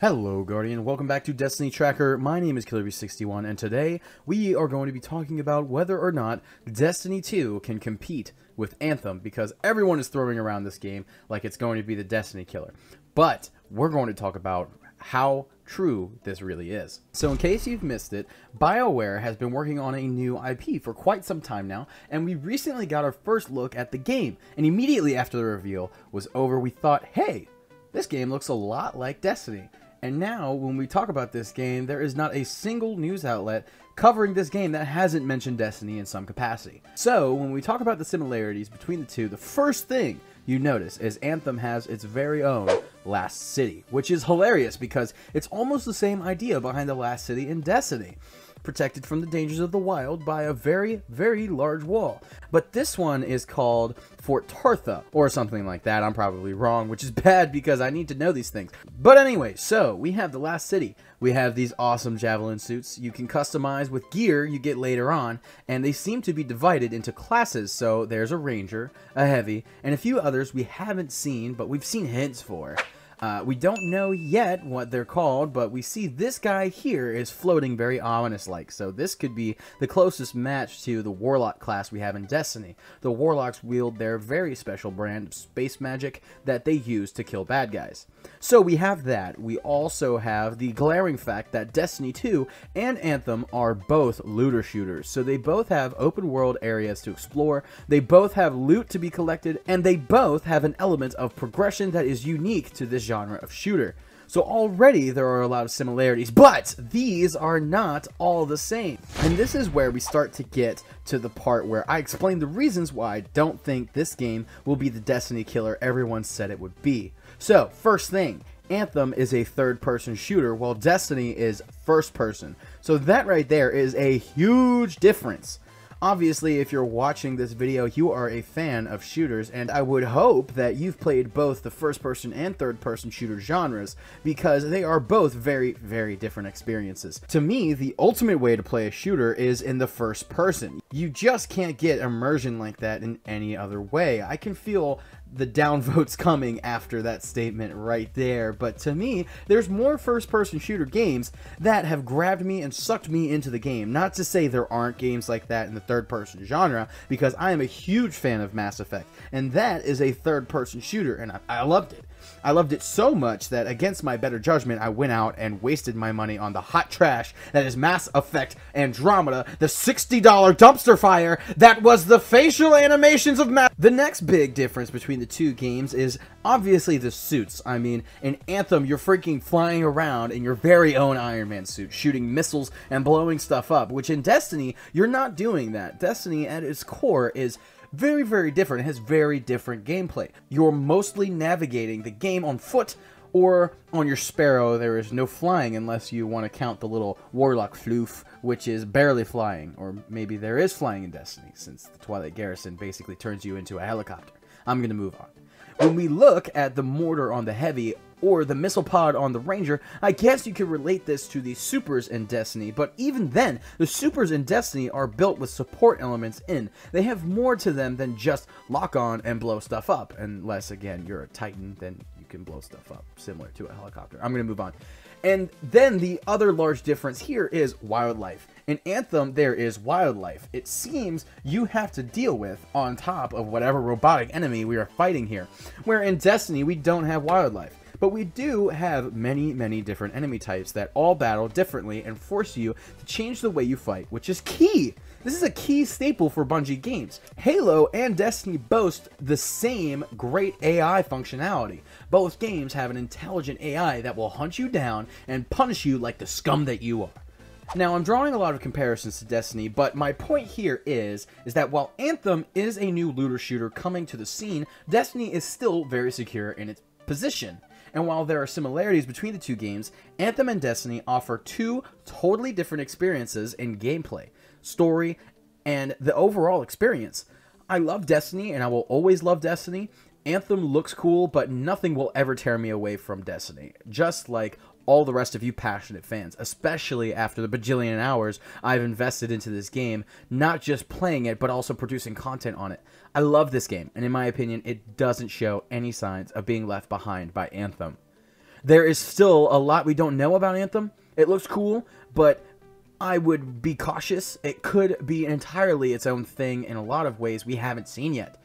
Hello Guardian, welcome back to Destiny Tracker. My name is KillerB61 and today we are going to be talking about whether or not Destiny 2 can compete with Anthem, because everyone is throwing around this game like it's going to be the Destiny killer. But we're going to talk about how true this really is. So in case you've missed it, BioWare has been working on a new IP for quite some time now, and we recently got our first look at the game, and immediately after the reveal was over we thought, hey, this game looks a lot like Destiny. And now, when we talk about this game, there is not a single news outlet covering this game that hasn't mentioned Destiny in some capacity. So, when we talk about the similarities between the two, the first thing you notice is Anthem has its very own Last City, which is hilarious because it's almost the same idea behind the Last City in Destiny, protected from the dangers of the wild by a very, very large wall. But this one is called Fort Tartha, or something like that. I'm probably wrong, which is bad because I need to know these things. But anyway, so we have the Last City. We have these awesome javelin suits you can customize with gear you get later on, and they seem to be divided into classes. So there's a ranger, a heavy, and a few others we haven't seen, but we've seen hints for. We don't know yet what they're called, but we see this guy here is floating very ominous-like, so this could be the closest match to the Warlock class we have in Destiny. The Warlocks wield their very special brand of space magic that they use to kill bad guys. So we have that. We also have the glaring fact that Destiny 2 and Anthem are both looter shooters, so they both have open world areas to explore, they both have loot to be collected, and they both have an element of progression that is unique to this genre of shooter. So already there are a lot of similarities, but these are not all the same. And this is where we start to get to the part where I explain the reasons why I don't think this game will be the Destiny killer everyone said it would be. So, first thing, Anthem is a third-person shooter, while Destiny is first-person. So that right there is a huge difference. Obviously, if you're watching this video, you are a fan of shooters, and I would hope that you've played both the first-person and third-person shooter genres, because they are both very, very different experiences. To me, the ultimate way to play a shooter is in the first person. You just can't get immersion like that in any other way. I can feel the downvotes coming after that statement right there, but to me, there's more first-person shooter games that have grabbed me and sucked me into the game. Not to say there aren't games like that in the third-person genre, because I am a huge fan of Mass Effect, and that is a third-person shooter, and I loved it. I loved it so much that against my better judgment, I went out and wasted my money on the hot trash that is Mass Effect Andromeda, the $60 dumpster fire that was the facial animations of Mass. The next big difference between the two games is obviously the suits. I mean, in Anthem, you're freaking flying around in your very own Iron Man suit, shooting missiles and blowing stuff up, which in Destiny, you're not doing that. Destiny, at its core, is very, very different. It has very different gameplay. You're mostly navigating the game on foot or on your Sparrow. There is no flying unless you want to count the little Warlock floof, which is barely flying. Or maybe there is flying in Destiny, since the Twilight Garrison basically turns you into a helicopter. I'm going to move on. When we look at the mortar on the Heavy or the missile pod on the Ranger, I guess you could relate this to the supers in Destiny, but even then, the supers in Destiny are built with support elements in. They have more to them than just lock on and blow stuff up, unless, again, you're a Titan, then you can blow stuff up, similar to a helicopter. I'm going to move on. And then the other large difference here is wildlife. In Anthem, there is wildlife. It seems you have to deal with on top of whatever robotic enemy we are fighting here, where in Destiny, we don't have wildlife. But we do have many, many different enemy types that all battle differently and force you to change the way you fight, which is key. This is a key staple for Bungie games. Halo and Destiny boast the same great AI functionality. Both games have an intelligent AI that will hunt you down and punish you like the scum that you are. Now, I'm drawing a lot of comparisons to Destiny, but my point here is that while Anthem is a new looter shooter coming to the scene, Destiny is still very secure in its position. And while there are similarities between the two games, Anthem and Destiny offer two totally different experiences in gameplay, story, and the overall experience. I love Destiny, and I will always love Destiny. Anthem looks cool, but nothing will ever tear me away from Destiny, just like all the rest of you passionate fans, especially after the bajillion hours I've invested into this game, not just playing it, but also producing content on it. I love this game, and in my opinion, it doesn't show any signs of being left behind by Anthem. There is still a lot we don't know about Anthem. It looks cool, but I would be cautious. It could be entirely its own thing in a lot of ways we haven't seen yet.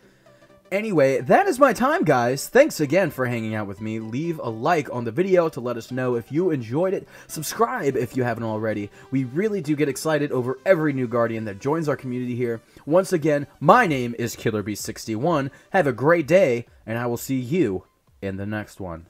Anyway, that is my time, guys. Thanks again for hanging out with me. Leave a like on the video to let us know if you enjoyed it. Subscribe if you haven't already. We really do get excited over every new Guardian that joins our community here. Once again, my name is KillerBee61. Have a great day, and I will see you in the next one.